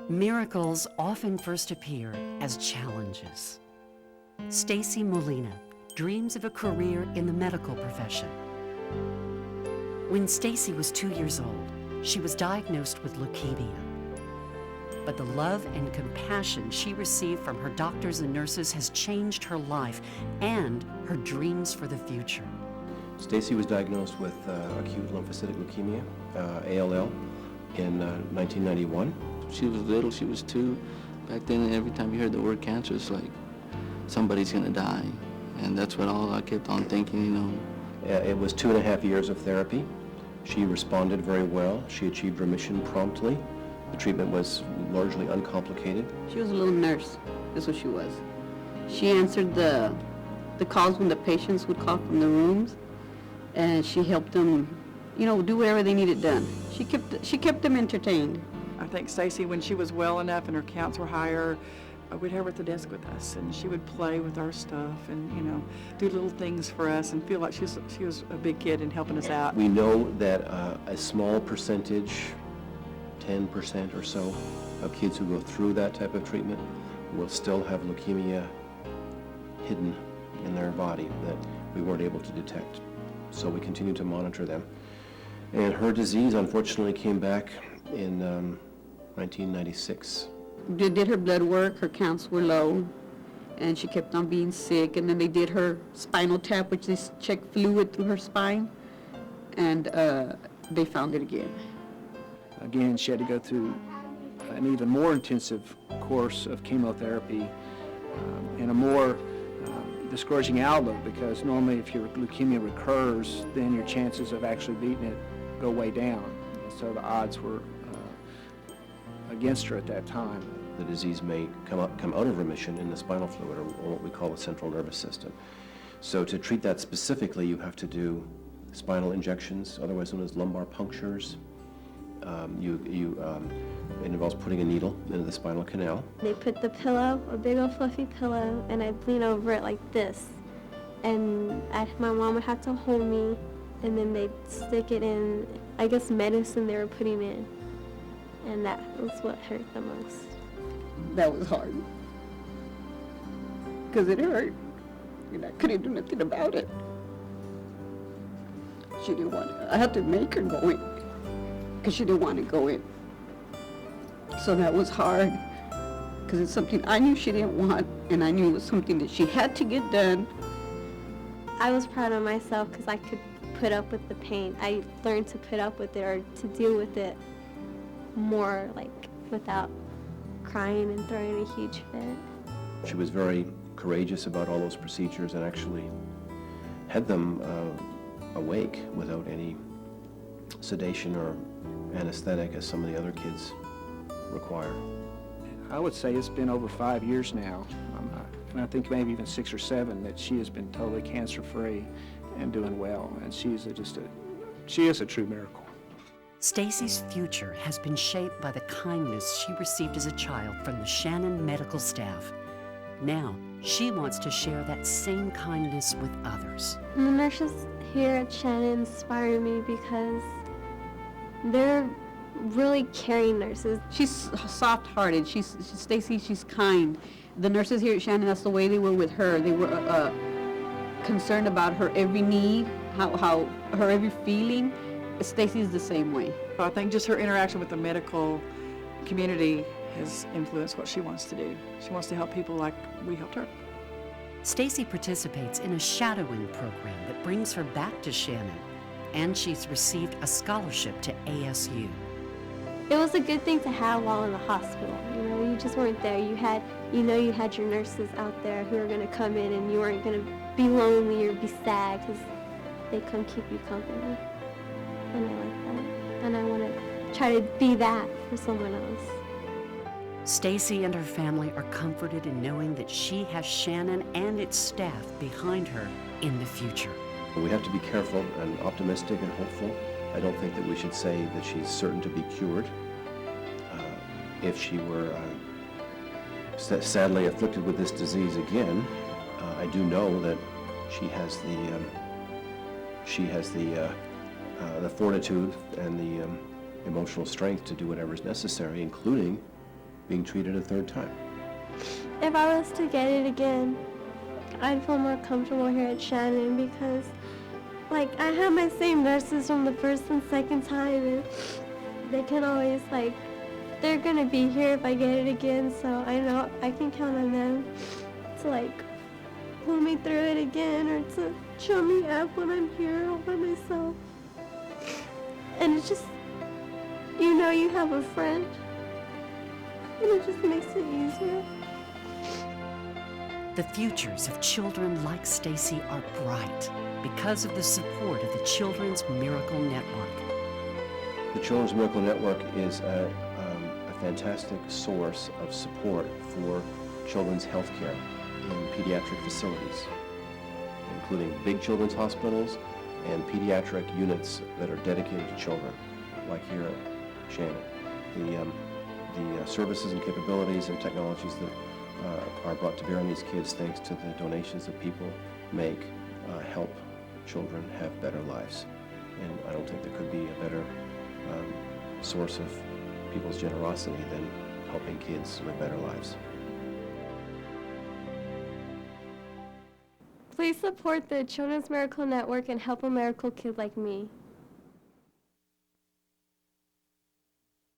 Miracles often first appear as challenges. Stacie Molina dreams of a career in the medical profession. When Stacie was 2 years old, she was diagnosed with leukemia. But the love and compassion she received from her doctors and nurses has changed her life and her dreams for the future. Stacie was diagnosed with acute lymphocytic leukemia, ALL, in 1991. She was little, she was 2. Back then, every time you heard the word cancer, it's like somebody's gonna die. And that's what all I kept on thinking, you know. It was 2.5 years of therapy. She responded very well. She achieved remission promptly. The treatment was largely uncomplicated. She was a little nurse, that's what she was. She answered the calls when the patients would call from the rooms, and she helped them, you know, do whatever they needed done. She kept them entertained. I think Stacie, when she was well enough and her counts were higher, we'd have her at the desk with us, and she would play with our stuff and, you know, do little things for us and feel like she was a big kid and helping us out. We know that a small percentage, 10% or so, of kids who go through that type of treatment will still have leukemia hidden in their body that we weren't able to detect. So we continue to monitor them. And her disease, unfortunately, came back in 1996. They did her blood work, her counts were low, and she kept on being sick. And then they did her spinal tap, which is check fluid through her spine, and they found it again. Again, she had to go through an even more intensive course of chemotherapy and a more discouraging outlook, because normally if your leukemia recurs, then your chances of actually beating it go way down. And so the odds were against her at that time. The disease may come out of remission in the spinal fluid, or what we call the central nervous system. So to treat that specifically, you have to do spinal injections, otherwise known as lumbar punctures. It involves putting a needle into the spinal canal. They put the pillow, a big old fluffy pillow, and I'd lean over it like this. And my mom would have to hold me, and then they'd stick it in, I guess, medicine they were putting in. And that was what hurt the most. That was hard, because it hurt, and I couldn't do nothing about it. She didn't want it. I had to make her go in, because she didn't want to go in. So that was hard, because it's something I knew she didn't want, and I knew it was something that she had to get done. I was proud of myself because I could put up with the pain. I learned to put up with it, or to deal with it more, like, without crying and throwing a huge fit. She was very courageous about all those procedures and actually had them awake without any sedation or anesthetic as some of the other kids require. I would say it's been over 5 years now, and I think maybe even 6 or 7, that she has been totally cancer-free and doing well, and she is a true miracle. Stacie's future has been shaped by the kindness she received as a child from the Shannon medical staff. Now, she wants to share that same kindness with others. The nurses here at Shannon inspire me because they're really caring nurses. She's soft-hearted. Stacie, she's kind. The nurses here at Shannon, that's the way they were with her. They were concerned about her every need, how her every feeling. Stacie's the same way. I think just her interaction with the medical community has influenced what she wants to do. She wants to help people like we helped her. Stacie participates in a shadowing program that brings her back to Shannon, and she's received a scholarship to ASU. It was a good thing to have while in the hospital. You know, you just weren't there. You had your nurses out there who were going to come in, and you weren't going to be lonely or be sad, because they come keep you company. And I like that. And I want to try to be that for someone else. Stacie and her family are comforted in knowing that she has Shannon and its staff behind her in the future. We have to be careful and optimistic and hopeful. I don't think that we should say that she's certain to be cured. If she were sadly afflicted with this disease again, I do know that she has the fortitude and the emotional strength to do whatever is necessary, including being treated a third time. If I was to get it again, I'd feel more comfortable here at Shannon because, like, I have my same nurses from the first and second time, and they can always, like, they're gonna be here if I get it again, so I know I can count on them to, like, pull me through it again or to show me up when I'm here all by myself. And it's just, you know you have a friend, and it just makes it easier. The futures of children like Stacie are bright because of the support of the Children's Miracle Network. The Children's Miracle Network is a fantastic source of support for children's health care in pediatric facilities, including big children's hospitals and pediatric units that are dedicated to children, like here at Shannon. The services and capabilities and technologies that are brought to bear on these kids thanks to the donations that people make help children have better lives. And I don't think there could be a better source of people's generosity than helping kids live better lives. Please support the Children's Miracle Network and help a miracle kid like me.